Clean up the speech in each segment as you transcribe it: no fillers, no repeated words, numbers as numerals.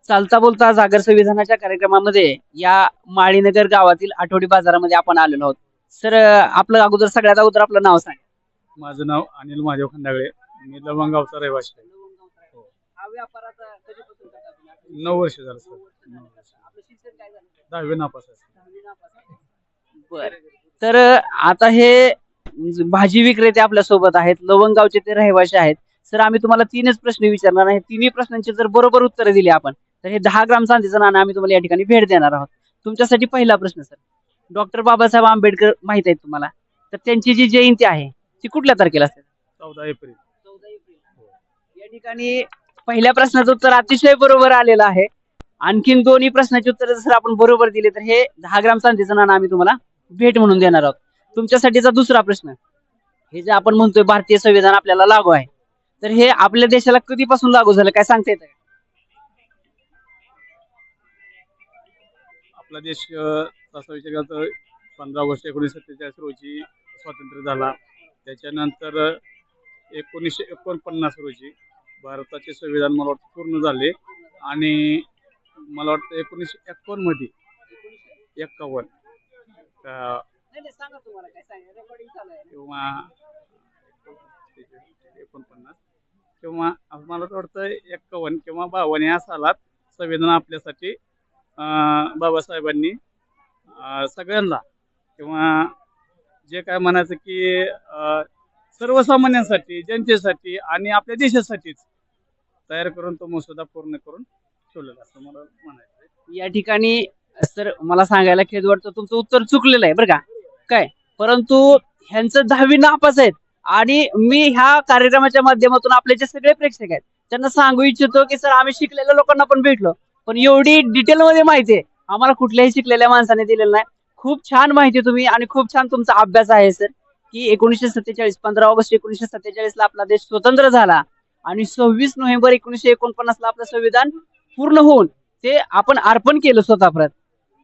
चालता बोलता जागर संविधानाच्या कार्यक्रमामध्ये या माळीनगर गावातील आठवडी बाजारामध्ये आपण आलेलो आहोत. सर, आपलं अगोदर सगळ्यात अगोदर आपलं नाव सांगा. माझं नाव अनिल महादेव खंडागळे. मी लवंगावचा रहिवासी आहे. हा व्यापार आता कधीपासून करता तुम्ही? 9 वर्ष झालं सर. 9 वर्ष. आपलं शिक्षण काय झालं? 10वी नापास आहे. बर. तर आता हे भाजी विक्रेते आपल्या सोबत आहेत, लवंगावचे ते रहिवासी आहेत. सर, आम्ही तुम्हाला तीनच प्रश्न विचारणार आहे. तिन्ही प्रश्नांची जर बरोबर उत्तरं दिली आपण तर हे 10 ग्राम चांदीचं नाणं आम्ही तुम्हाला या ठिकाणी भेट देणार आहोत. तुमच्यासाठी पहिला प्रश्न सर, डॉक्टर बाबासाहेब आंबेडकर माहित आहेत तुम्हाला, तर त्यांची जी जयंती आहे ती कुठल्या तारखेला असते? 14 एप्रिल. 14 एप्रिल. या ठिकाणी पहिल्या प्रश्नाचं उत्तर अतिशय बरोबर आलेलं आहे. आणखीन दोन्ही प्रश्नाची उत्तर जर आपण बरोबर दिले तर हे 10 ग्राम चांदीचं नाणं आम्ही तुम्हाला भेट म्हणून देणार आहोत. तुमच्यासाठीचा दुसरा प्रश्न, हे जे आपण म्हणतोय भारतीय संविधान आपल्याला लागू आहे, तर हे आपल्या देशाला कधीपासून लागू झालं काय सांगता येतं? आपला देश तसा विचार केला तर 15 ऑगस्ट 1947 रोजी स्वातंत्र्य झाला. त्याच्यानंतर 1949 रोजी भारताचे संविधान मला वाटतं पूर्ण झाले आणि मला वाटतं 1951 मध्ये 51 किंवा 49 किंवा मला तर वाटतं 51 किंवा 52 या सालात संविधान आपल्यासाठी बाबासाहेबांनी सगळ्यांना किंवा जे काय म्हणायचं की सर्वसामान्यांसाठी, जनतेसाठी आणि आपल्या देशासाठीच तयार करून तो मसुदा पूर्ण करून ठेवलेला असं मला म्हणायचं. या ठिकाणी सर मला सांगायला खेद वाटतं, तुमचं उत्तर चुकलेलं आहे बरं का काय, परंतु ह्यांचं 10वी नापास आहेत आणि मी ह्या कार्यक्रमाच्या माध्यमातून आपले जे सगळे प्रेक्षक आहेत त्यांना सांगू इच्छितो की सर, आम्ही शिकलेल्या लोकांना पण भेटलो, पण एवढी डिटेल मध्ये माहिती आहे आम्हाला कुठल्याही शिकलेल्या माणसाने दिलेलं नाही. खूप छान माहिती तुम्ही आणि खूप छान तुमचा अभ्यास आहे सर, की 1947 15 ऑगस्ट 1947 ला आपला देश स्वतंत्र झाला आणि 26 नोव्हेंबर 1949 ला आपलं संविधान पूर्ण होऊन ते आपण अर्पण केलं स्वतःप्रत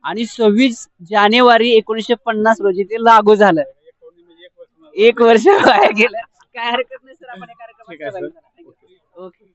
आणि 26 जानेवारी 1950 रोजी ते लागू झालं. 1 वर्ष वाया गेलं. काय हरकत नाही सर, आपण ठीक आहे सर. ओके.